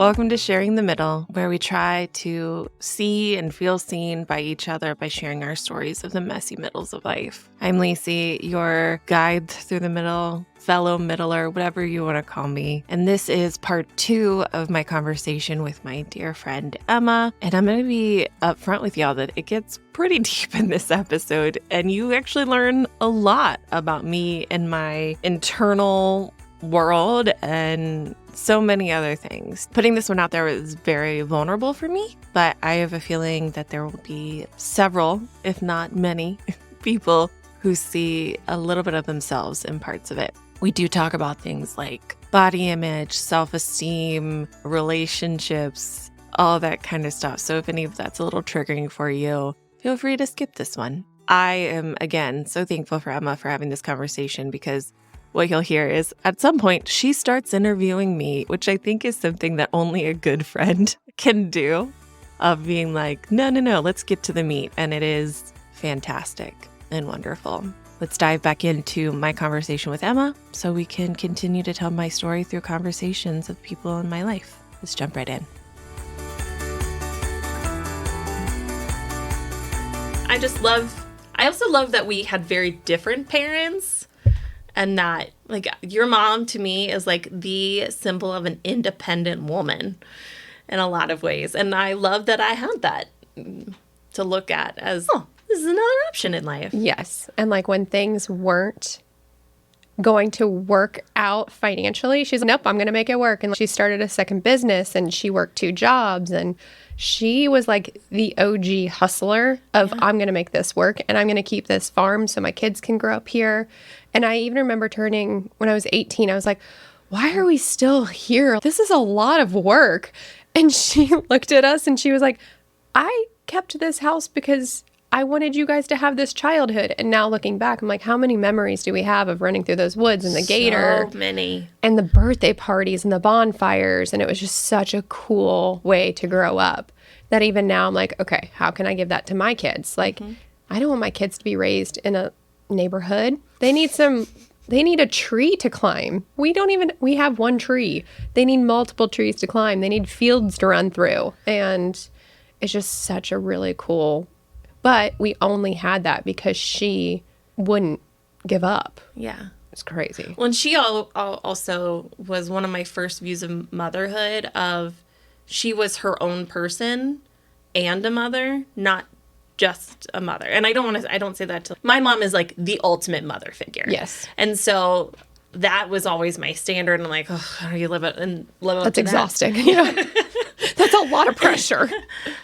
Welcome to Sharing the Middle, where we try to see and feel seen by each other by sharing our stories of the messy middles of life. I'm Lacey, your guide through the middle, fellow middler, whatever you want to call me. And this is part 2 of my conversation with my dear friend Emma. And I'm going to be upfront with y'all that it gets pretty deep in this episode. And you actually learn a lot about me and my internal world and so many other things. Putting this one out there is very vulnerable for me, but I have a feeling that there will be several, if not many, people who see a little bit of themselves in parts of it. We do talk about things like body image, self-esteem, relationships, all that kind of stuff. So if any of that's a little triggering for you, feel free to skip this one. I am, again, so thankful for Emma for having this conversation, because what you'll hear is at some point she starts interviewing me, which I think is something that only a good friend can do, of being like, no, let's get to the meat. And it is fantastic and wonderful. Let's dive back into my conversation with Emma so we can continue to tell my story through conversations of people in my life. Let's jump right in. I also love that we had very different parents. And not, like, your mom to me is like the symbol of an independent woman in a lot of ways. And I love that I had that to look at as, oh, this is another option in life. Yes. And like when things weren't going to work out financially, she's like, nope, I'm going to make it work. And she started a second business and she worked 2 jobs, and she was like the OG hustler of, I'm going to make this work and I'm going to keep this farm so my kids can grow up here. And I even remember when I was 18, I was like, why are we still here? This is a lot of work. And she looked at us and she was like, I kept this house because I wanted you guys to have this childhood. And now looking back, I'm like, how many memories do we have of running through those woods and the gator? So many. And the birthday parties and the bonfires. And it was just such a cool way to grow up that even now I'm like, okay, how can I give that to my kids? Like, I don't want my kids to be raised in a neighborhood. They need a tree to climb. We have one tree. They need multiple trees to climb. They need fields to run through. And it's just such a really cool, but we only had that because she wouldn't give up. Yeah. It's crazy. Well, and she also was one of my first views of motherhood, of she was her own person and a mother, not just a mother. And I don't say that my mom is like the ultimate mother figure. Yes. And so that was always my standard. And I'm like, oh, how do you live up That's to exhausting. Yeah. That's a lot of pressure.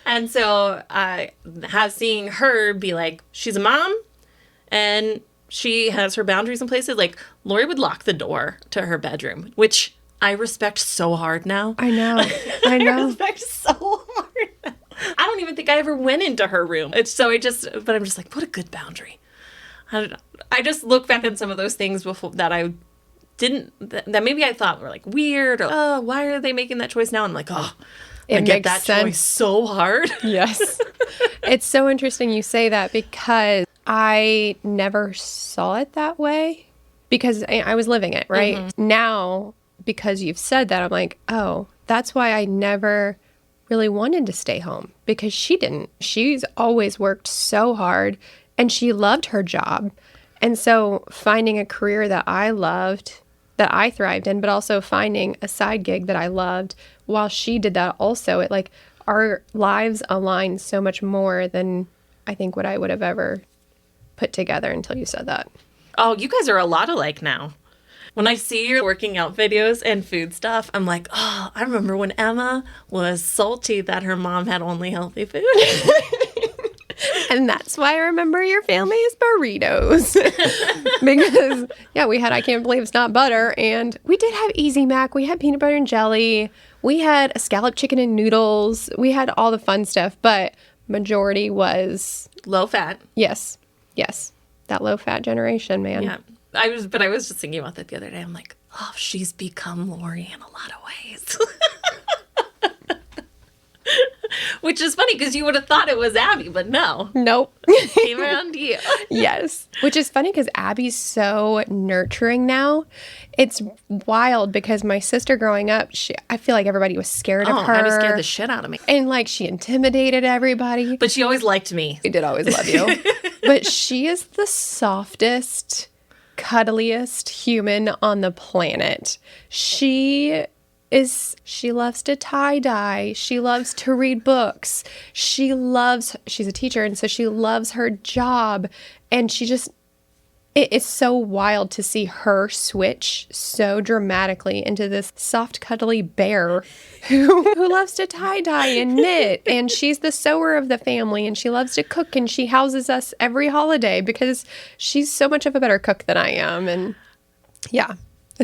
And so seeing her be like, she's a mom and she has her boundaries in places. Like, Lori would lock the door to her bedroom, which I respect so hard now. I know. I respect so hard now. I don't even think I ever went into her room. But I'm just like, what a good boundary. I just look back at some of those things before that I didn't, that maybe I thought were like weird, or, oh, why are they making that choice now? And I'm like, oh, I get that choice so hard. Yes. It's so interesting you say that, because I never saw it that way because I was living it, right? Mm-hmm. Now, because you've said that, I'm like, oh, that's why I never really wanted to stay home, because she didn't. She's always worked so hard and she loved her job. And so finding a career that I loved, that I thrived in, but also finding a side gig that I loved while she did that also, it like our lives aligned so much more than I think what I would have ever put together until you said that. Oh, you guys are a lot alike now. When I see your working out videos and food stuff, I'm like, oh, I remember when Emma was salty that her mom had only healthy food. And that's why I remember your family's burritos. Because, yeah, we had I Can't Believe It's Not Butter. And we did have Easy Mac. We had peanut butter and jelly. We had a scalloped chicken and noodles. We had all the fun stuff. But majority was low fat. Yes. That low fat generation, man. Yeah. I was just thinking about that the other day. I'm like, oh, she's become Lori in a lot of ways. Which is funny because you would have thought it was Abby, but no. Nope. Came around to you. Yes. Which is funny because Abby's so nurturing now. It's wild because my sister growing up, I feel like everybody was scared of her. Abby scared the shit out of me. And like she intimidated everybody. But she always liked me. She did always love you. But she is the softest, cuddliest human on the planet. She loves to tie-dye. She loves to read books. She's a teacher, and so she loves her job. And it is so wild to see her switch so dramatically into this soft, cuddly bear who loves to tie-dye and knit. And she's the sewer of the family, and she loves to cook, and she houses us every holiday because she's so much of a better cook than I am. And yeah.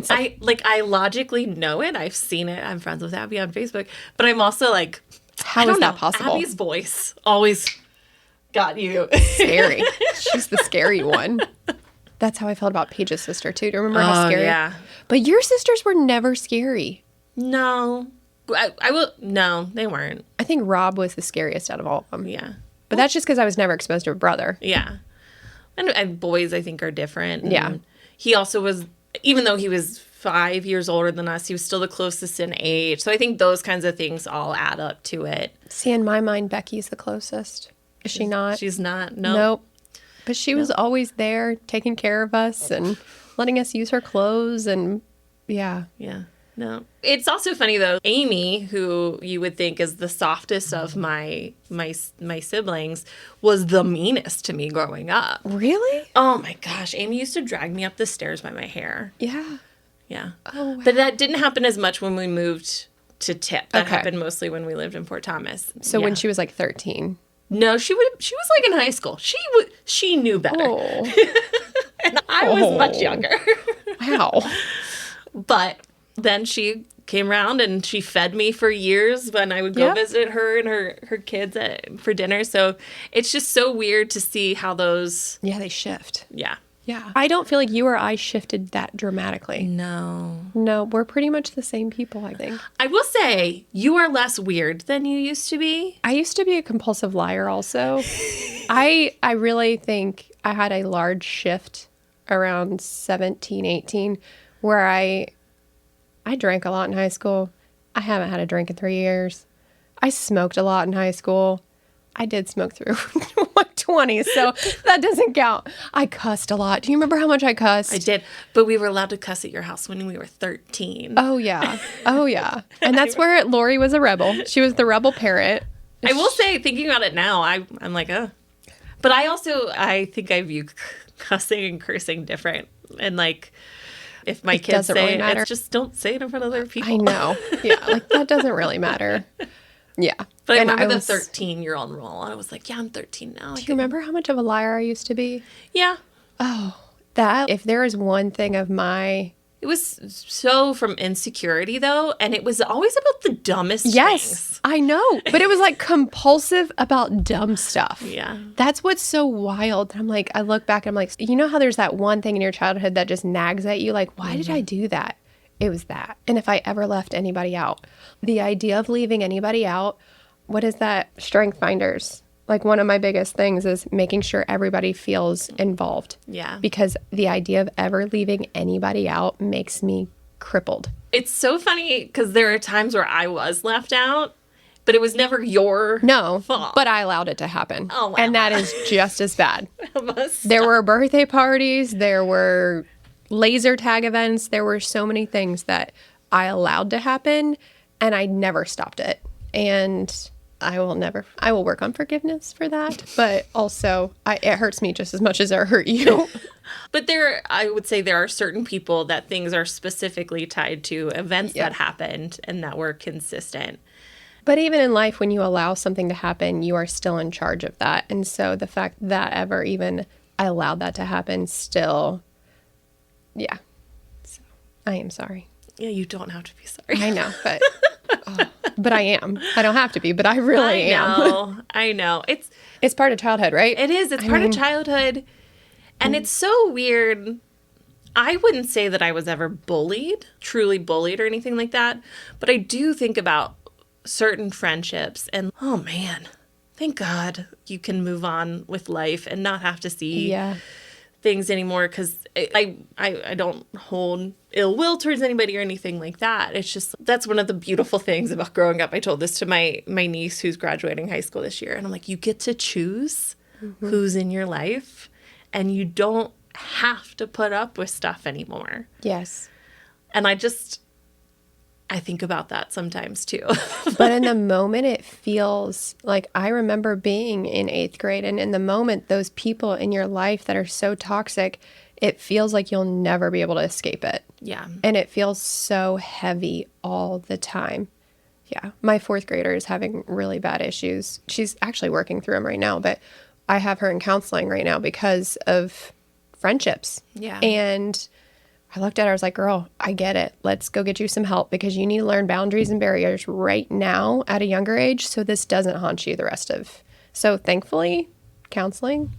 I logically know it. I've seen it. I'm friends with Abby on Facebook. But I'm also like, how is that possible? Abby's voice always got you. Scary. She's the scary one. That's how I felt about Paige's sister, too. Do you remember how scary? Yeah. But your sisters were never scary. No. No, they weren't. I think Rob was the scariest out of all of them. Yeah. But that's just because I was never exposed to a brother. Yeah. And boys, I think, are different. Yeah. He also was, even though he was 5 years older than us, he was still the closest in age. So I think those kinds of things all add up to it. See, in my mind, Becky's the closest. Is she not? She's not. No. Nope. But she was always there taking care of us and letting us use her clothes and yeah. Yeah. No. It's also funny though, Amy, who you would think is the softest of my siblings, was the meanest to me growing up. Really? Oh my gosh. Amy used to drag me up the stairs by my hair. Yeah. Yeah. Oh, wow. But that didn't happen as much when we moved to Tip. That Okay. happened mostly when we lived in Fort Thomas. So when she was like 13. No, she was like in high school. She knew better. Oh. And I was much younger. Wow. But then she came around and she fed me for years when I would go visit her and her kids for dinner. So it's just so weird to see how those... Yeah, they shift. Yeah. Yeah. I don't feel like you or I shifted that dramatically. No. No, we're pretty much the same people, I think. I will say, you are less weird than you used to be. I used to be a compulsive liar also. I really think I had a large shift around 17, 18, where I drank a lot in high school. I haven't had a drink in 3 years. I smoked a lot in high school. I did smoke through my 20s, so that doesn't count. I cussed a lot. Do you remember how much I cussed? I did, but we were allowed to cuss at your house when we were 13. Oh, yeah. Oh, yeah. And that's where Lori was a rebel. She was the rebel parent. I will say, thinking about it now, I'm like, oh. But I think I view cussing and cursing different. And like, if my kids say it, it's just don't say it in front of other people. I know. Yeah, like that doesn't really matter. Yeah. But I remember the 13-year-old rule. I was like, yeah, I'm 13 now. Do you remember how much of a liar I used to be? Yeah. Oh, that, if there is one thing of my... It was so from insecurity, though, and it was always about the dumbest things. I know, but it was like compulsive about dumb stuff. Yeah. That's what's so wild. I'm like, I look back and I'm like, you know how there's that one thing in your childhood that just nags at you? Like, why did I do that? It was that. And if I ever left anybody out, the idea of leaving anybody out, what is that? Strength finders. Like one of my biggest things is making sure everybody feels involved. Yeah. Because the idea of ever leaving anybody out makes me crippled. It's so funny because there are times where I was left out, but it was never your fault. But I allowed it to happen. Oh, wow. And that is just as bad. There were birthday parties. There were laser tag events. There were so many things that I allowed to happen, and I never stopped it. And I will work on forgiveness for that. But also, it hurts me just as much as it hurt you. But I would say there are certain people that things are specifically tied to events that happened and that were consistent. But even in life, when you allow something to happen, you are still in charge of that. And so the fact that ever even I allowed that to happen still, yeah. So I am sorry. Yeah, you don't have to be sorry. I know, but... But I am. I don't have to be, but I really am. I know. It's part of childhood, right? It is. It's part of childhood. And it's so weird. I wouldn't say that I was ever bullied, truly bullied or anything like that. But I do think about certain friendships and, oh man, thank God you can move on with life and not have to see things anymore, because I don't hold ill will towards anybody or anything like that. It's just, that's one of the beautiful things about growing up. I told this to my niece who's graduating high school this year, and I'm like, you get to choose who's in your life, and you don't have to put up with stuff anymore. Yes. And I think about that sometimes too. But in the moment, it feels like, I remember being in 8th grade, and in the moment, those people in your life that are so toxic, it feels like you'll never be able to escape it. Yeah. And it feels so heavy all the time. Yeah. My 4th grader is having really bad issues. She's actually working through them right now, but I have her in counseling right now because of friendships. Yeah. And I looked at her, I was like, girl, I get it. Let's go get you some help, because you need to learn boundaries and barriers right now at a younger age, so this doesn't haunt you the rest of. So thankfully, counseling.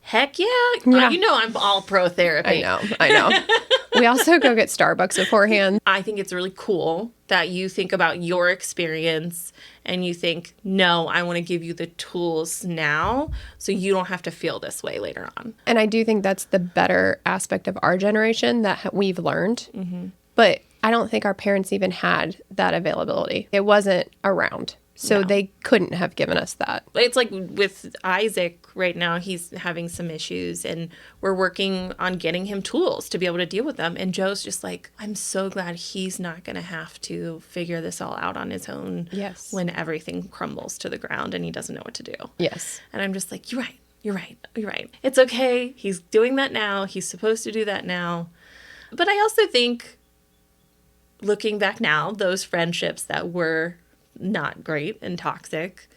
Heck yeah. You know I'm all pro therapy. I know. We also go get Starbucks beforehand. I think it's really cool that you think about your experience and you think, no, I want to give you the tools now so you don't have to feel this way later on. And I do think that's the better aspect of our generation that we've learned. Mm-hmm. But I don't think our parents even had that availability. It wasn't around. So they couldn't have given us that. It's like with Isaac right now, he's having some issues and we're working on getting him tools to be able to deal with them. And Joe's just like, I'm so glad he's not going to have to figure this all out on his own. Yes. When everything crumbles to the ground and he doesn't know what to do. Yes. And I'm just like, you're right. It's okay. He's doing that now. He's supposed to do that now. But I also think, looking back now, those friendships that were not great and toxic,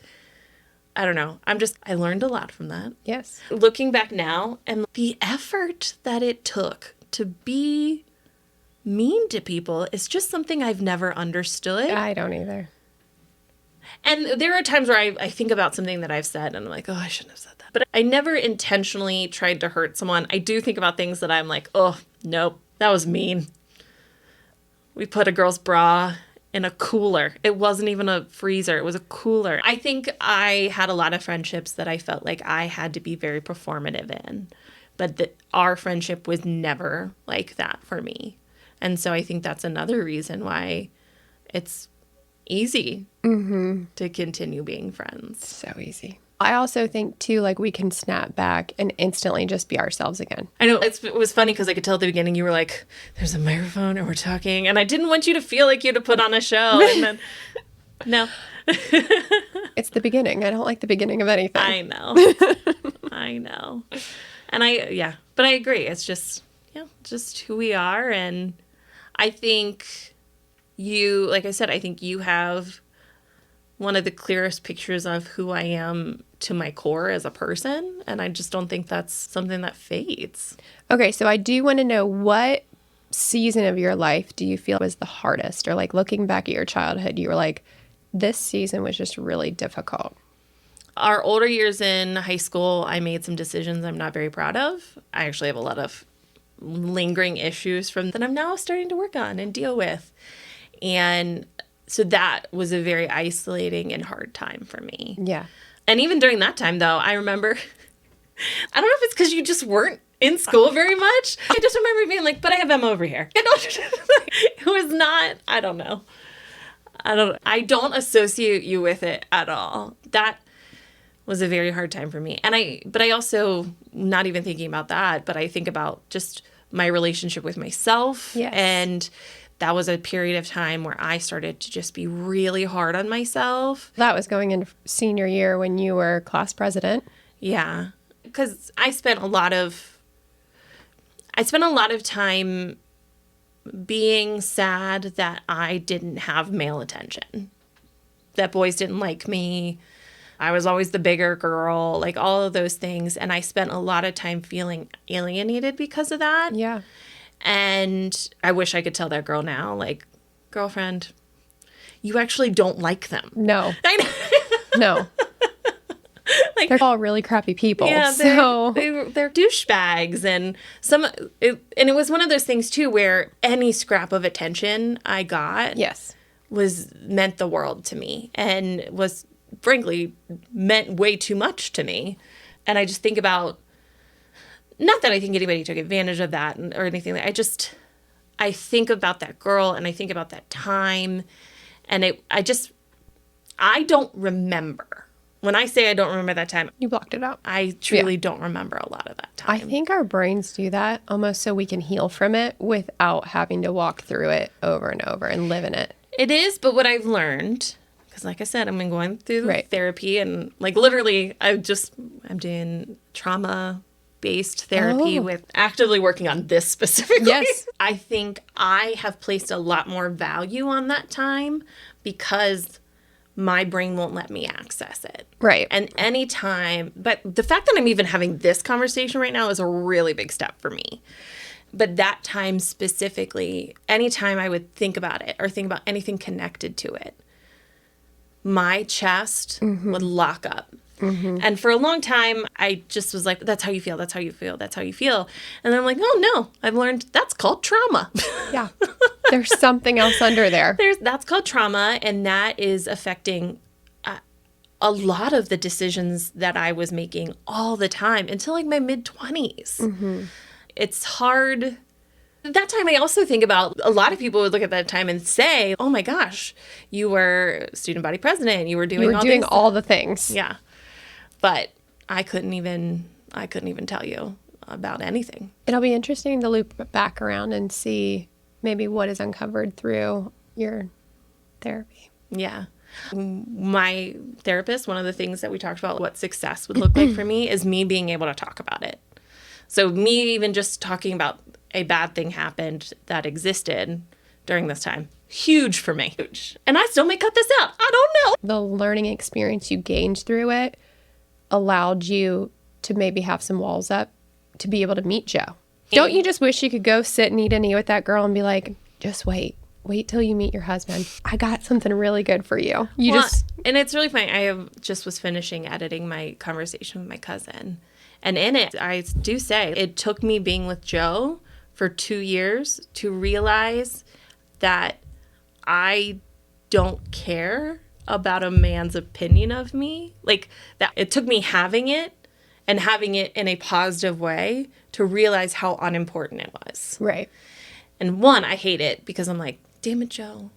I don't know. I learned a lot from that. Yes. Looking back now, and the effort that it took to be mean to people is just something I've never understood. I don't either. And there are times where I think about something that I've said and I'm like, oh, I shouldn't have said that. But I never intentionally tried to hurt someone. I do think about things that I'm like, oh, nope, that was mean. We put a girl's bra in a cooler. It wasn't even a freezer. It was a cooler. I think I had a lot of friendships that I felt like I had to be very performative in, but that our friendship was never like that for me. And so I think that's another reason why it's easy to continue being friends. So easy. I also think, too, like, we can snap back and instantly just be ourselves again. I know. It was funny because I could tell at the beginning you were like, there's a microphone and we're talking. And I didn't want you to feel like you had to put on a show. And then, no. It's the beginning. I don't like the beginning of anything. I know. I know. And but I agree. It's just who we are. And I think like I said, I think you have one of the clearest pictures of who I am to my core as a person. And I just don't think that's something that fades. Okay, so I do want to know, what season of your life do you feel was the hardest? Or, like, looking back at your childhood, you were like, this season was just really difficult. Our older years in high school, I made some decisions I'm not very proud of. I actually have a lot of lingering issues from that I'm now starting to work on and deal with. And so that was a very isolating and hard time for me. Yeah. And even during that time, though, I remember, I don't know if it's because you just weren't in school very much. I just remember being like, but I have Emma over here. It was not, I don't know. I don't associate you with it at all. That was a very hard time for me. But I also, not even thinking about that, but I think about just my relationship with myself. Yes. And that was a period of time where I started to just be really hard on myself. That was going into senior year when you were class president. Yeah. Because I spent a lot of time being sad that I didn't have male attention, that boys didn't like me. I was always the bigger girl, like all of those things. And I spent a lot of time feeling alienated because of that. Yeah. And I wish I could tell that girl now, like, girlfriend, you actually don't like them. No. No. Like, they're all really crappy people. Yeah, so they're douchebags. And it was one of those things, too, where any scrap of attention I got yes, was meant the world to me and was frankly meant way too much to me. And I just think about, not that I think anybody took advantage of that or anything. I think about that girl and I think about that time, and I don't remember. When I say I don't remember that time, You blocked it out. I truly don't remember a lot of that time. I think our brains do that almost so we can heal from it without having to walk through it over and over and live in it. It is, but what I've learned, because like I said, I'm going through Right. therapy, and like literally I'm doing trauma-based therapy with actively working on this specifically. Yes. I think I have placed a lot more value on that time because my brain won't let me access it. Right. And anytime, but the fact that I'm even having this conversation right now is a really big step for me. But that time specifically, anytime I would think about it or think about anything connected to it, my chest would lock up. And for a long time, I just was like, that's how you feel, that's how you feel, that's how you feel. And then I'm like, oh no, I've learned that's called trauma. Yeah. There's something else under there. That's called trauma, and that is affecting a lot of the decisions that I was making all the time until like my mid-20s. It's hard. That time, I also think about a lot of people would look at that time and say, oh my gosh, you were student body president. You were doing all the things. Yeah. But I couldn't even tell you about anything. It'll be interesting to loop back around and see maybe what is uncovered through your therapy. Yeah. My therapist, one of the things that we talked about, what success would look like for me, is me being able to talk about it. So me even just talking about a bad thing happened that existed during this time, huge for me. Huge. And I still may cut this out. I don't know. The learning experience you gained through it allowed you to maybe have some walls up to be able to meet Joe. Don't you just wish you could go sit and eat a knee with that girl and be like, just wait till you meet your husband. I got something really good for you. And it's really funny. I just was finishing editing my conversation with my cousin. And in it, I do say it took me being with Joe for 2 years to realize that I don't care about a man's opinion of me. Like that, it took me having it and having it in a positive way to realize how unimportant it was. Right. And one, I hate it because I'm like, damn it, Joe.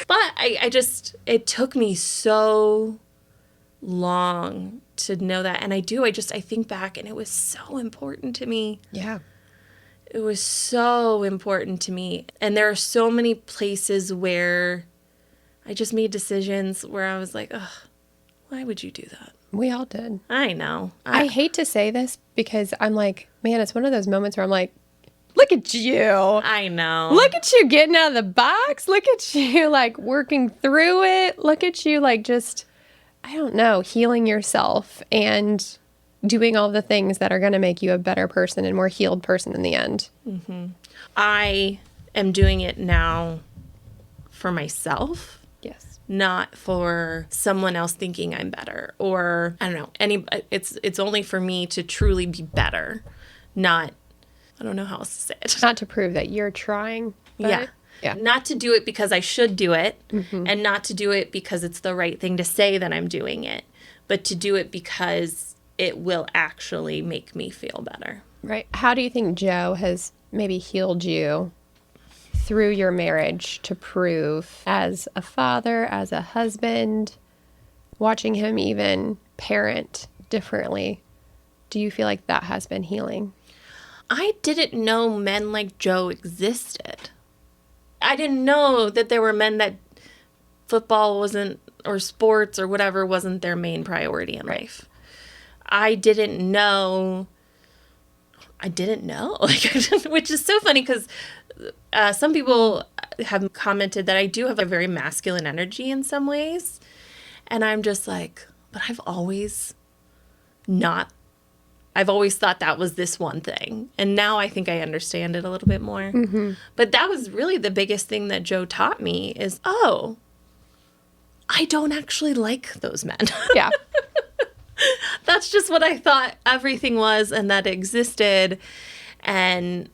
But it took me so long to know that. And I think back and it was so important to me. Yeah. It was so important to me. And there are so many places where I just made decisions where I was like, ugh, why would you do that? We all did. I know. I hate to say this because I'm like, man, it's one of those moments where I'm like, look at you. I know. Look at you getting out of the box. Look at you like working through it. Look at you like just, I don't know, healing yourself and doing all the things that are going to make you a better person and more healed person in the end. Mm-hmm. I am doing it now for myself. Yes. Not for someone else thinking I'm better, or I don't know. It's only for me to truly be better, not, I don't know how else to say it. Not to prove that you're trying. Yeah. Not to do it because I should do it, and not to do it because it's the right thing to say that I'm doing it, but to do it because it will actually make me feel better. Right. How do you think Joe has maybe healed you through your marriage to prove as a father, as a husband, watching him even parent differently? Do you feel like that has been healing? I didn't know men like Joe existed. I didn't know that there were men that football wasn't, or sports or whatever wasn't their main priority in life. I didn't know, which is so funny because some people have commented that I do have a very masculine energy in some ways. And I'm just like, but I've always thought that was this one thing. And now I think I understand it a little bit more. Mm-hmm. But that was really the biggest thing that Joe taught me is, oh, I don't actually like those men. Yeah. That's just what I thought everything was and that existed. And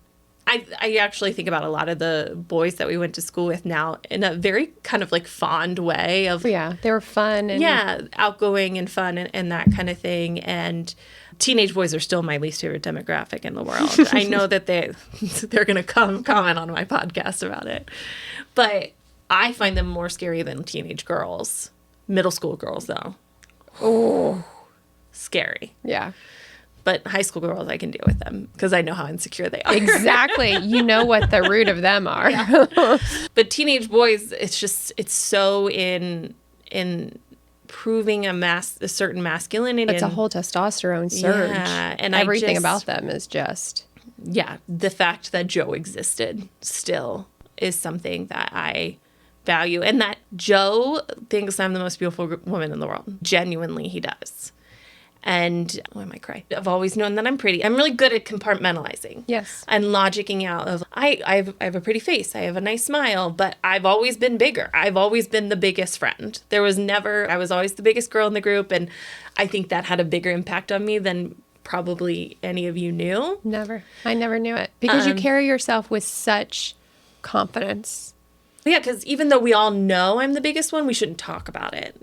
I actually think about a lot of the boys that we went to school with now in a very kind of like fond way of, Yeah, they were fun. And outgoing and fun and that kind of thing. And teenage boys are still my least favorite demographic in the world. I know that they're going to comment on my podcast about it. But I find them more scary than teenage girls. Middle school girls, though. Oh, scary. Yeah. But high school girls, I can deal with them because I know how insecure they are. Exactly. You know what the root of them are. Yeah. But teenage boys, it's so in proving a certain masculinity. It's a whole testosterone surge. Yeah, and everything about them is just. Yeah, the fact that Joe existed still is something that I value, and that Joe thinks I'm the most beautiful woman in the world. Genuinely, he does. And, I might cry. I've always known that I'm pretty. I'm really good at compartmentalizing. Yes. And logicking out of, I have a pretty face. I have a nice smile, but I've always been bigger. I've always been the biggest friend. I was always the biggest girl in the group. And I think that had a bigger impact on me than probably any of you knew. Never. I never knew it. Because you carry yourself with such confidence. Yeah, because even though we all know I'm the biggest one, we shouldn't talk about it.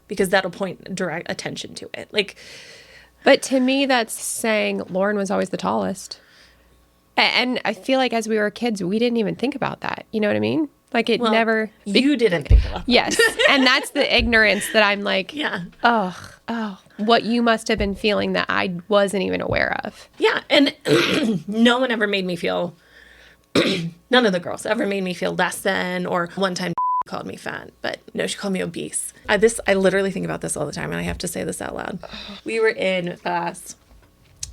Because that'll point direct attention to it. But to me, that's saying Lauren was always the tallest. And I feel like as we were kids, we didn't even think about that. You know what I mean? Never. You didn't think about that. Yes. And that's the ignorance that I'm like, yeah. Oh, what you must have been feeling that I wasn't even aware of. Yeah. And no one ever made me feel, none of the girls ever made me feel less than, or one time called me fat, but no, she called me obese. I literally think about this all the time, and I have to say this out loud. We were in class,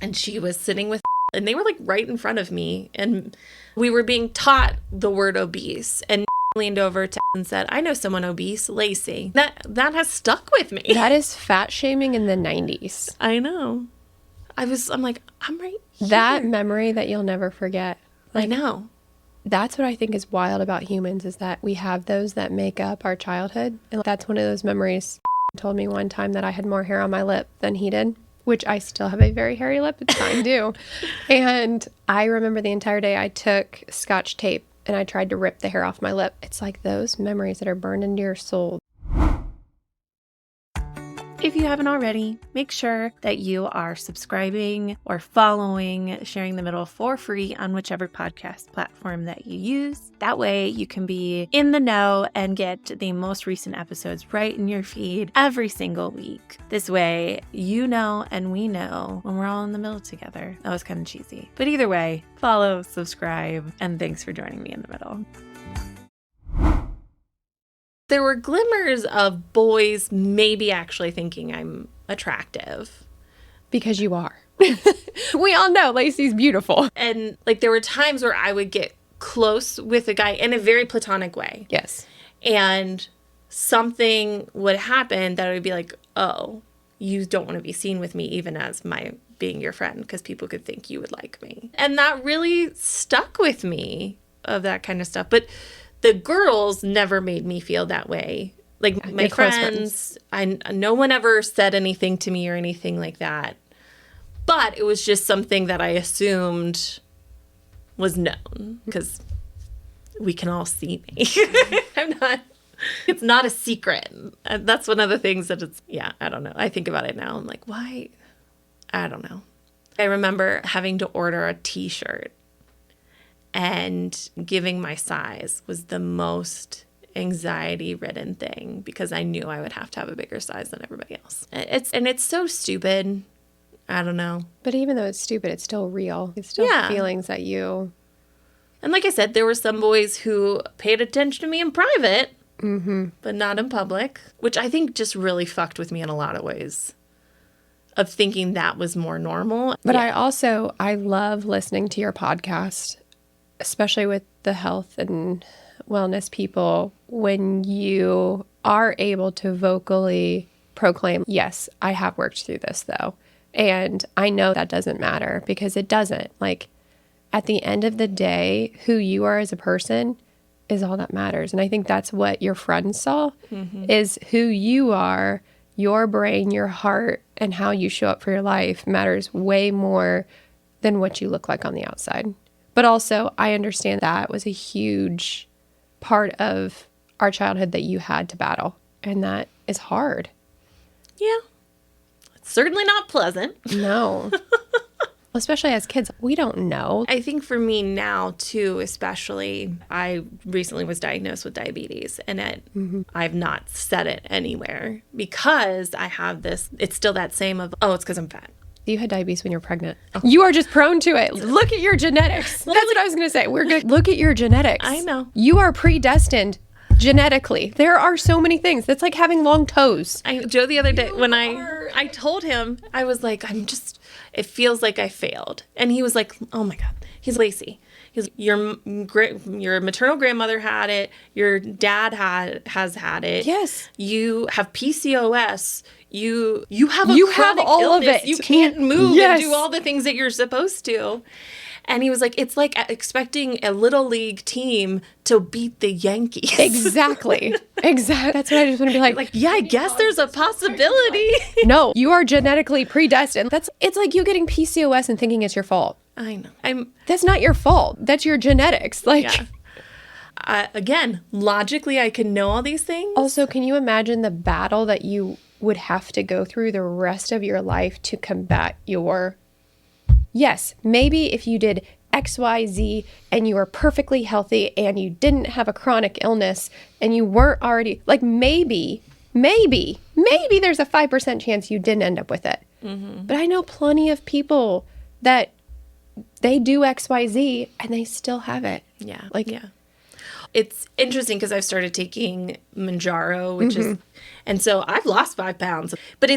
and she was sitting with, and they were like right in front of me, and we were being taught the word obese, and leaned over to and said, "I know someone obese, Lacey." That has stuck with me. That is fat shaming in the 90s. I know. I'm like, I'm right here. That memory that you'll never forget. I know. That's what I think is wild about humans, is that we have those that make up our childhood. And that's one of those memories. Told me one time that I had more hair on my lip than he did, which I still have a very hairy lip. It's fine too. And I remember the entire day I took Scotch tape and I tried to rip the hair off my lip. It's like those memories that are burned into your soul. If you haven't already, make sure that you are subscribing or following Sharing the Middle for free on whichever podcast platform that you use. That way you can be in the know and get the most recent episodes right in your feed every single week. This way you know and we know when we're all in the middle together. That was kind of cheesy. But either way, follow, subscribe, and thanks for joining me in the middle. There were glimmers of boys maybe actually thinking I'm attractive. Because you are. We all know Lacey's beautiful. And there were times where I would get close with a guy in a very platonic way. Yes. And something would happen that I would be like, oh, you don't want to be seen with me even as my being your friend because people could think you would like me. And that really stuck with me, of that kind of stuff. But the girls never made me feel that way. My friends, no one ever said anything to me or anything like that. But it was just something that I assumed was known because we can all see me. It's not a secret. That's one of the things that I don't know. I think about it now. I'm like, why? I don't know. I remember having to order a t-shirt. And giving my size was the most anxiety-ridden thing because I knew I would have to have a bigger size than everybody else. It's so stupid. I don't know. But even though it's stupid, it's still real. It's still feelings that you... And like I said, there were some boys who paid attention to me in private, but not in public, which I think just really fucked with me in a lot of ways. Of thinking that was more normal. But I love listening to your podcast, especially with the health and wellness people, when you are able to vocally proclaim, yes, I have worked through this though. And I know that doesn't matter because it doesn't. At the end of the day, who you are as a person is all that matters. And I think that's what your friends saw, is who you are, your brain, your heart, and how you show up for your life matters way more than what you look like on the outside. But also, I understand that was a huge part of our childhood that you had to battle. And that is hard. Yeah. It's certainly not pleasant. No. Especially as kids, we don't know. I think for me now, too, especially, I recently was diagnosed with diabetes, and I've not said it anywhere because I have this, it's still that same of, oh, it's because I'm fat. You had diabetes when you're pregnant. Oh. You are just prone to it. Look at your genetics. That's what I was going to say. We're good. Look at your genetics. I know. You are predestined genetically. There are so many things. That's like having long toes. Joe, the other day, when I told him, I was like, it feels like I failed. And he was like, oh my God. He's Lacey. He's your maternal grandmother had it. Your dad has had it. Yes. You have PCOS. You have all illness. of it. You can't move Yes. and do all the things that you're supposed to. And he was like, it's like expecting a little league team to beat the Yankees. Exactly. Exactly. That's what I just want to be like. Yeah, I guess there's a possibility. No, you are genetically predestined. It's like you getting PCOS and thinking it's your fault. I know. That's not your fault. That's your genetics. Like, yeah. Again, logically, I can know all these things. Also, can you imagine the battle that you would have to go through the rest of your life to combat your... Yes, maybe if you did X, Y, Z and you were perfectly healthy and you didn't have a chronic illness and you weren't already, like maybe there's a 5% chance you didn't end up with it. Mm-hmm. But I know plenty of people that they do X, Y, Z and they still have it. Yeah. Yeah. It's interesting because I've started taking Manjaro, which is, and so I've lost 5 pounds, but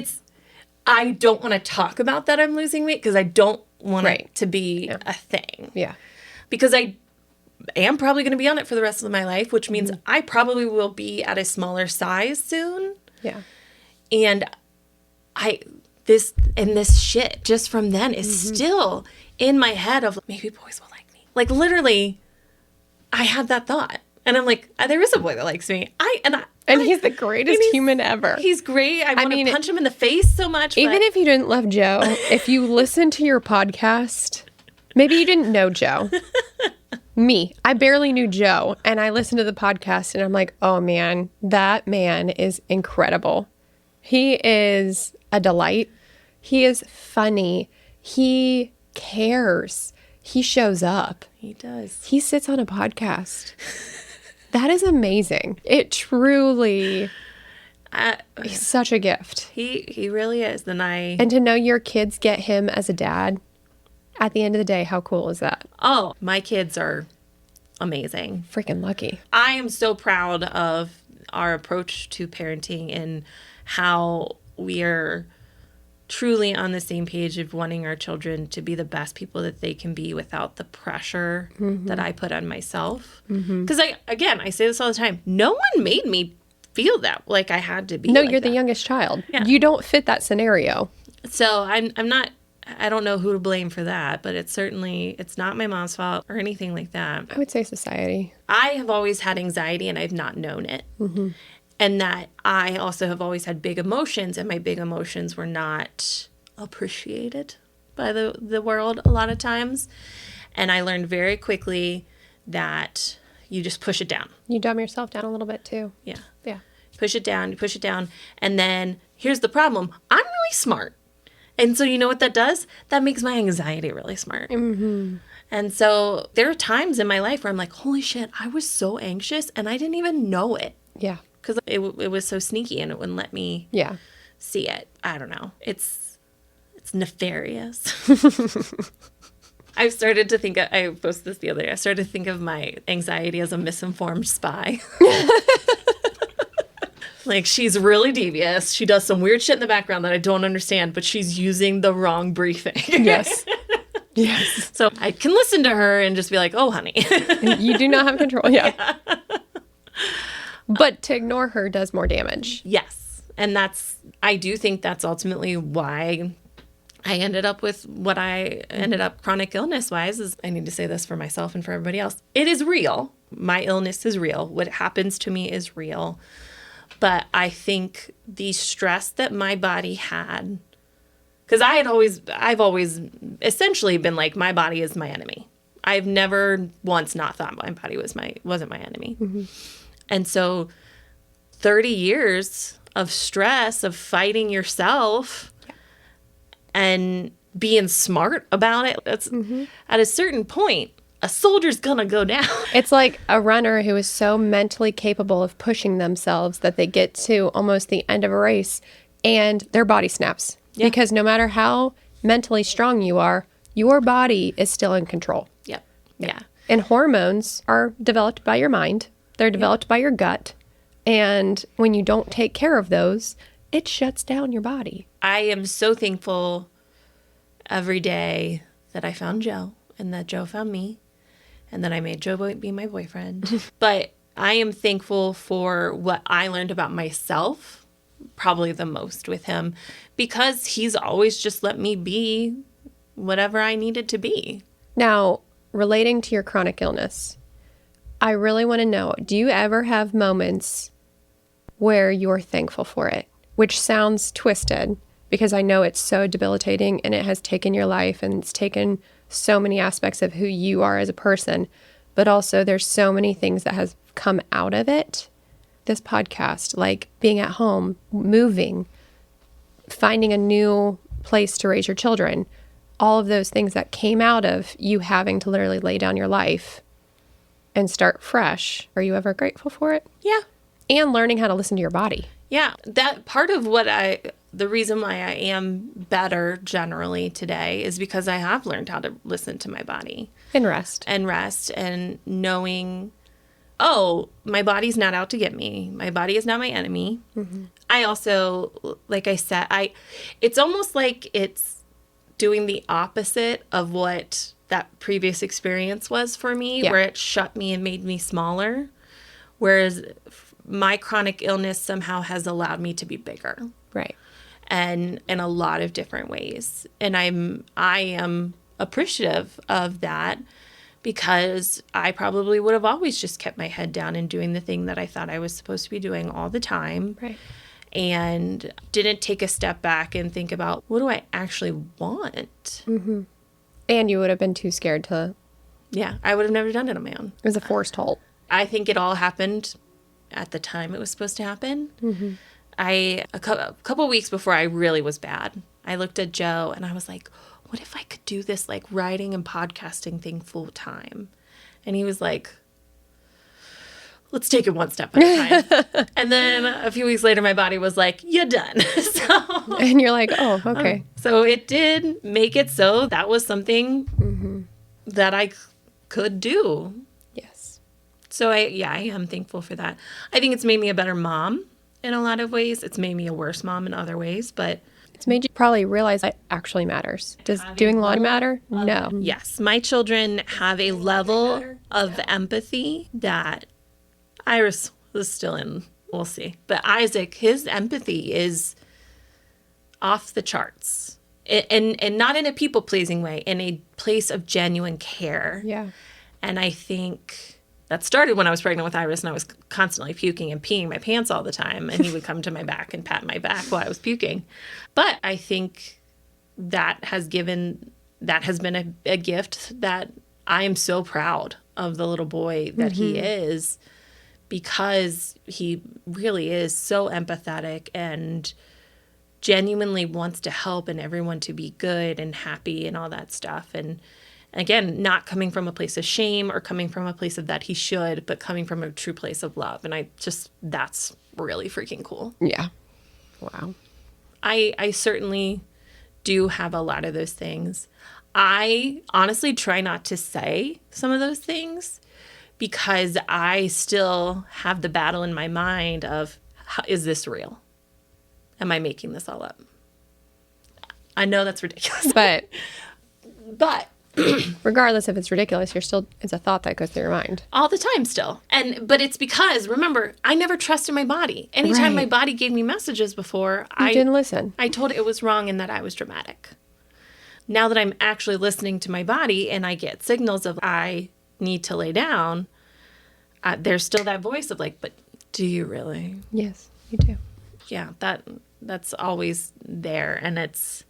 I don't want to talk about that I'm losing weight because I don't want it to be a thing. Yeah. Because I am probably going to be on it for the rest of my life, which means I probably will be at a smaller size soon. Yeah. And this shit just from then is still in my head of maybe boys will like me. Like literally, I had that thought. And I'm like, there is a boy that likes me. And he's the greatest human ever. He's great. I want to punch him in the face so much. Even if you didn't love Joe, if you listen to your podcast, maybe you didn't know Joe. Me, I barely knew Joe. And I listened to the podcast and I'm like, oh man, that man is incredible. He is a delight. He is funny. He cares. He shows up. He does. He sits on a podcast. That is amazing. It truly is such a gift. He really is. And to know your kids get him as a dad, at the end of the day, how cool is that? Oh, my kids are amazing. Freaking lucky. I am so proud of our approach to parenting and how we are truly on the same page of wanting our children to be the best people that they can be without the pressure that I put on myself. Because I say this all the time. No one made me feel that like I had to be. No, like you're that. the youngest child. Yeah. You don't fit that scenario. So I'm not, I don't know who to blame for that, but it's not my mom's fault or anything like that. I would say society. I have always had anxiety and I've not known it. And that I also have always had big emotions, and my big emotions were not appreciated by the world a lot of times. And I learned very quickly that you just push it down. You dumb yourself down a little bit too. Yeah. Yeah. Push it down. And then here's the problem. I'm really smart. And so you know what that does? That makes my anxiety really smart. And so there are times in my life where I'm like, holy shit, I was so anxious and I didn't even know it. Yeah. Because it was so sneaky and it wouldn't let me see it. I don't know. It's nefarious. I've started to think, I posted this the other day, I started to think of my anxiety as a misinformed spy. Like, she's really devious. She does some weird shit in the background that I don't understand, but she's using the wrong briefing. Yes. Yes. So I can listen to her and just be like, oh, honey. You do not have control. Yeah. But to ignore her does more damage. Yes. And I do think that's ultimately why I ended up with what I ended up chronic illness wise. Is I need to say this for myself and for everybody else. It is real. My illness is real. What happens to me is real. But I think the stress that my body had, because I've always essentially been like, my body is my enemy. I've never once not thought my body wasn't my enemy. And so 30 years of stress, of fighting yourself and being smart about it, that's at a certain point, a soldier's gonna go down. It's like a runner who is so mentally capable of pushing themselves that they get to almost the end of a race and their body snaps. Yeah. Because no matter how mentally strong you are, your body is still in control. Yep. Yeah. And hormones are developed by your mind. They're developed by your gut. And when you don't take care of those, it shuts down your body. I am so thankful every day that I found Joe and that Joe found me and that I made Joe be my boyfriend. But I am thankful for what I learned about myself, probably the most with him, because he's always just let me be whatever I needed to be. Now, relating to your chronic illness, I really want to know, do you ever have moments where you're thankful for it? Which sounds twisted because I know it's so debilitating and it has taken your life and it's taken so many aspects of who you are as a person, but also there's so many things that has come out of it. This podcast, like being at home, moving, finding a new place to raise your children, all of those things that came out of you having to literally lay down your life and start fresh. Are you ever grateful for it? Yeah. And learning how to listen to your body. Yeah. That part of the reason why I am better generally today is because I have learned how to listen to my body. And rest. And knowing, oh, my body's not out to get me. My body is not my enemy. I also, like I said, it's almost like it's doing the opposite of what that previous experience was for me, where it shut me and made me smaller. Whereas my chronic illness somehow has allowed me to be bigger. Right. And in a lot of different ways. And I am appreciative of that because I probably would have always just kept my head down and doing the thing that I thought I was supposed to be doing all the time. Right. And didn't take a step back and think about, what do I actually want? And you would have been too scared to. Yeah, I would have never done it on my own. It was a forced halt. I think it all happened at the time it was supposed to happen. A couple weeks before I really was bad, I looked at Joe and I was like, what if I could do this like writing and podcasting thing full time? And he was like, let's take it one step at a time. And then a few weeks later, my body was like, you're done. And you're like, oh, okay. So it did make it so that was something that I could do. Yes. So I am thankful for that. I think it's made me a better mom in a lot of ways. It's made me a worse mom in other ways, but It's made you probably realize it actually matters. Does doing laundry matter? No. yes, my children have a level of empathy that Iris was still in. We'll see. But Isaac, his empathy is off the charts. And not in a people-pleasing way, in a place of genuine care. Yeah. And I think that started when I was pregnant with Iris and I was constantly puking and peeing my pants all the time. And he would come to my back and pat my back while I was puking. But I think that has been a gift that I am so proud of the little boy that he is, because he really is so empathetic and genuinely wants to help and everyone to be good and happy and all that stuff. And again, not coming from a place of shame or coming from a place of that he should, but coming from a true place of love. And that's really freaking cool. Yeah. Wow. I certainly do have a lot of those things. I honestly try not to say some of those things because I still have the battle in my mind of, is this real? Am I making this all up? I know that's ridiculous. But regardless if it's ridiculous, it's a thought that goes through your mind. All the time still. But it's because, remember, I never trusted my body. Anytime my body gave me messages before, I didn't listen. I told it was wrong and that I was dramatic. Now that I'm actually listening to my body and I get signals of I need to lay down, there's still that voice of like, but do you really? Yes, you do. Yeah, that's always there. And it's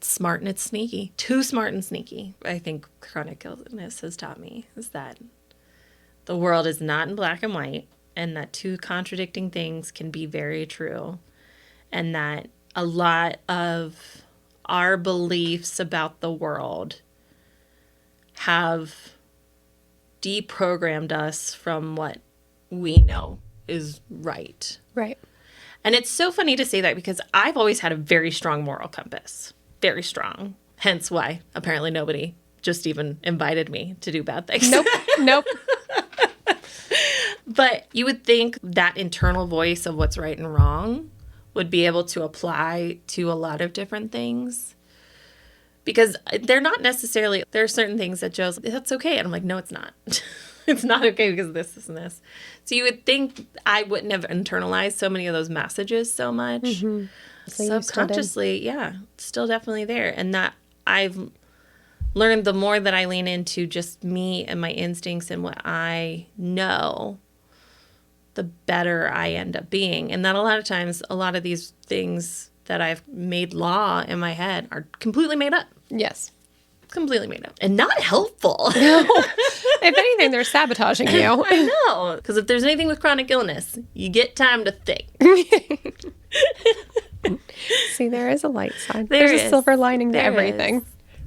smart and it's sneaky. Too smart and sneaky. I think chronic illness has taught me is that the world is not in black and white, and that two contradicting things can be very true, and that a lot of our beliefs about the world have deprogrammed us from what we know is right. Right. And it's so funny to say that because I've always had a very strong moral compass. Very strong. Hence why apparently nobody just even invited me to do bad things. Nope. But you would think that internal voice of what's right and wrong would be able to apply to a lot of different things. Because they're not necessarily, there are certain things that Joe's, that's okay. And I'm like, no, it's not. It's not okay because of this and this. So you would think I wouldn't have internalized so many of those messages so much. Mm-hmm. So subconsciously, yeah, still definitely there. And that I've learned the more that I lean into just me and my instincts and what I know, the better I end up being. And that a lot of times, a lot of these things that I've made law in my head are completely made up. Yes. Completely made up. And not helpful. No. If anything, they're sabotaging you. I know. Because if there's anything with chronic illness, you get time to think. See, there is a light side. There's a silver lining to everything.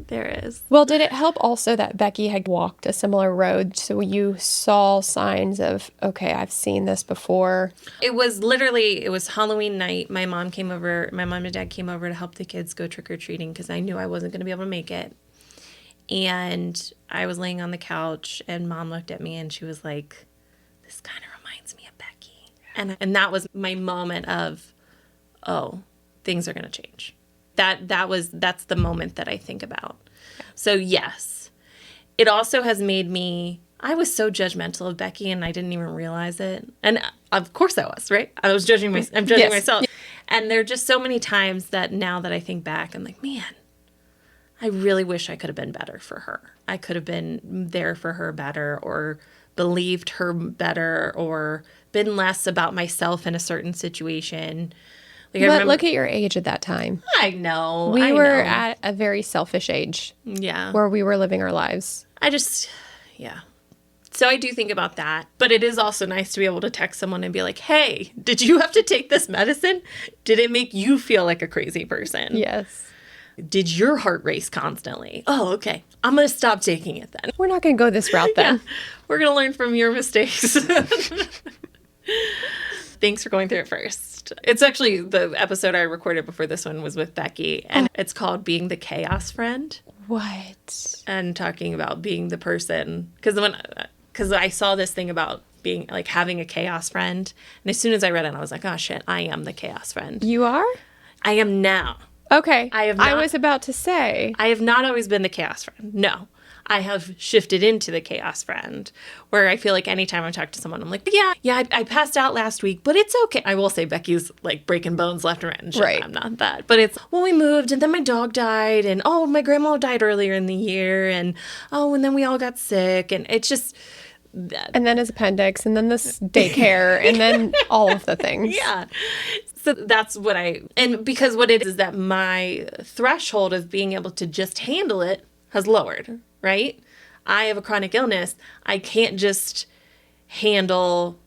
There is. Well, did it help also that Becky had walked a similar road so you saw signs of, okay, I've seen this before? It was Halloween night. My mom and dad came over to help the kids go trick-or-treating because I knew I wasn't going to be able to make it. And I was laying on the couch and Mom looked at me and she was like, this kind of reminds me of Becky. And that was my moment of, oh, things are going to change. That's the moment that I think about. So yes, it also has made me, I was so judgmental of Becky and I didn't even realize it. And of course I was, right? I'm judging myself. And there are just so many times that now that I think back, I'm like, man, I really wish I could have been better for her. I could have been there for her better or believed her better or been less about myself in a certain situation. But look at your age at that time. I know. We were at a very selfish age. Yeah. Where we were living our lives. Yeah. So I do think about that. But it is also nice to be able to text someone and be like, hey, did you have to take this medicine? Did it make you feel like a crazy person? Yes. Did your heart race constantly? Oh, okay. I'm going to stop taking it then. We're not going to go this route then. Yeah. We're going to learn from your mistakes. Thanks for going through it first. It's actually the episode I recorded before this one was with Becky, and it's called Being the Chaos Friend. What? And talking about being the person, because I saw this thing about being like having a chaos friend, and as soon as I read it, I was like, oh shit, I am the chaos friend. You are? I am now. Okay. I was about to say. I have not always been the chaos friend. No. I have shifted into the chaos friend, where I feel like anytime I talk to someone, I'm like, yeah, I passed out last week, but it's okay. I will say Becky's like breaking bones left and right, and shit. Right. I'm not that. But it's, well, we moved, and then my dog died, and oh, my grandma died earlier in the year, and oh, and then we all got sick, and it's just... And then his appendix, and then this daycare, and then all of the things. Yeah. So that's what and because what it is that my threshold of being able to just handle it has lowered. Right? I have a chronic illness. I can't just handle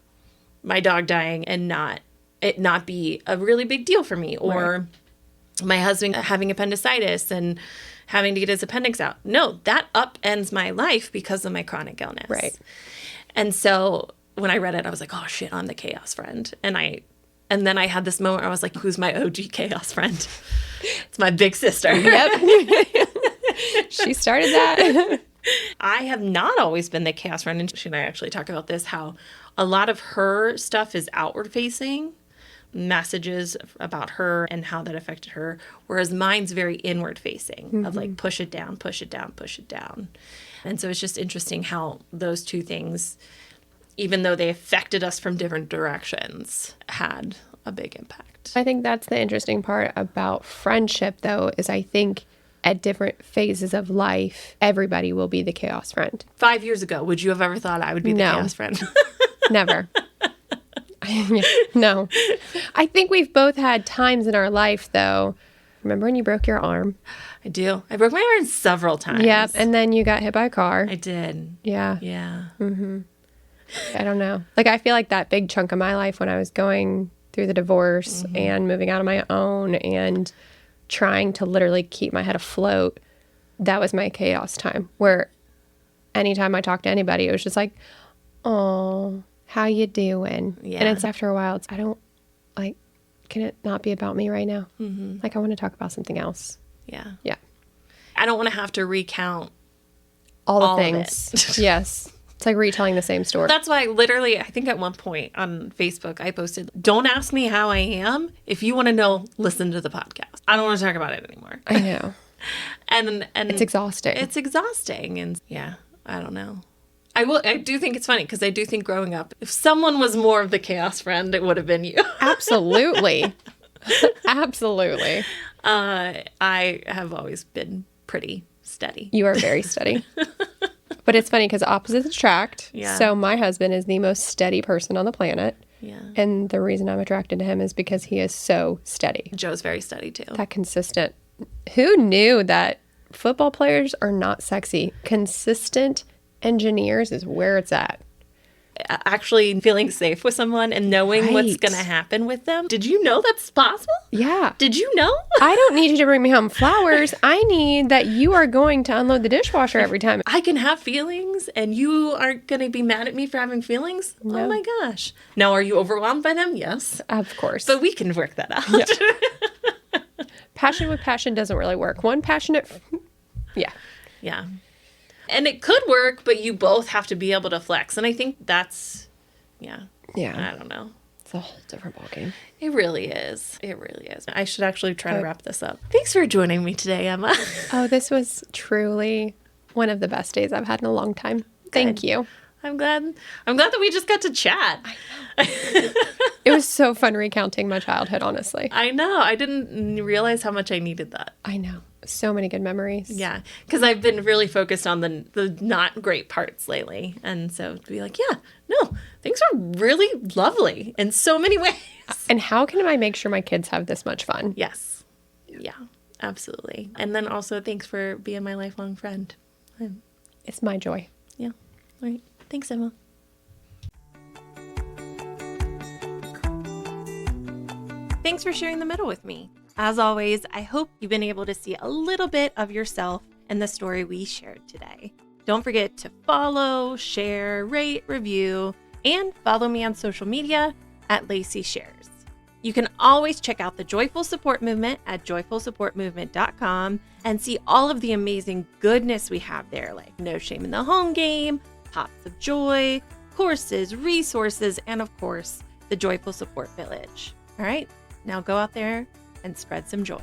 my dog dying and it not be a really big deal for me, or my husband having appendicitis and having to get his appendix out. No, that upends my life because of my chronic illness. Right. And so when I read it, I was like, oh shit, I'm the chaos friend. And then I had this moment where I was like, who's my OG chaos friend? It's my big sister. Yep. She started that. I have not always been the chaos friend. And she and I actually talk about this, how a lot of her stuff is outward facing, messages about her and how that affected her, whereas mine's very inward facing, of like push it down, push it down, push it down. And so it's just interesting how those two things, even though they affected us from different directions, had a big impact. I think that's the interesting part about friendship, though, is I think at different phases of life, everybody will be the chaos friend. 5 years ago, would you have ever thought I would be the chaos friend? Never. No. I think we've both had times in our life, though, Remember when you broke your arm? I do. I broke my arm several times. Yep. And then you got hit by a car. I did. Yeah. Yeah. I don't know. Like, I feel like that big chunk of my life when I was going through the divorce and moving out on my own and trying to literally keep my head afloat, that was my chaos time, where anytime I talked to anybody, it was just like, oh, how you doing? Yeah. And it's after a while, I don't, like, can it not be about me right now? Like, I want to talk about something else. Yeah. Yeah. I don't want to have to recount All the all of things. it. Yes. It's like retelling the same story. That's why literally, I think at one point on Facebook, I posted, don't ask me how I am. If you want to know, listen to the podcast. I don't want to talk about it anymore. I know. And It's exhausting. It's exhausting. And yeah, I don't know. I do think it's funny because I do think growing up, if someone was more of the chaos friend, it would have been you. Absolutely. Absolutely. I have always been pretty steady. You are very steady. But it's funny because opposites attract. Yeah. So my husband is the most steady person on the planet. Yeah. And the reason I'm attracted to him is because he is so steady. Joe's very steady too. That consistent. Who knew that football players are not sexy? Consistent engineers is where it's at. Actually feeling safe with someone and knowing what's Right. going to happen with them. Did you know that's possible? Yeah. Did you know? I don't need you to bring me home flowers. I need that you are going to unload the dishwasher every time. I can have feelings and you aren't going to be mad at me for having feelings? No. Oh my gosh. Now, are you overwhelmed by them? Yes. Of course. But we can work that out. Passion with passion doesn't really work. One passionate... Yeah. Yeah. And it could work, but you both have to be able to flex. And I think that's, yeah. Yeah. I don't know. It's a whole different ballgame. It really is. It really is. I should actually try to wrap this up. Thanks for joining me today, Emma. Oh, this was truly one of the best days I've had in a long time. Thank you. I'm glad that we just got to chat. It was so fun recounting my childhood, honestly. I know. I didn't realize how much I needed that. I know. So many good memories. Yeah. Because I've been really focused on the not great parts lately. And so to be like, yeah, no, things are really lovely in so many ways. And how can I make sure my kids have this much fun? Yes. Yeah, absolutely. And then also thanks for being my lifelong friend. It's my joy. Yeah. All right. Thanks, Emma. Thanks for sharing the middle with me. As always, I hope you've been able to see a little bit of yourself in the story we shared today. Don't forget to follow, share, rate, review, and follow me on social media at Lacey Shares. You can always check out the Joyful Support Movement at joyfulsupportmovement.com and see all of the amazing goodness we have there, like No Shame in the Home Game, Pops of Joy, courses, resources, and of course, the Joyful Support Village. All right, now go out there and spread some joy.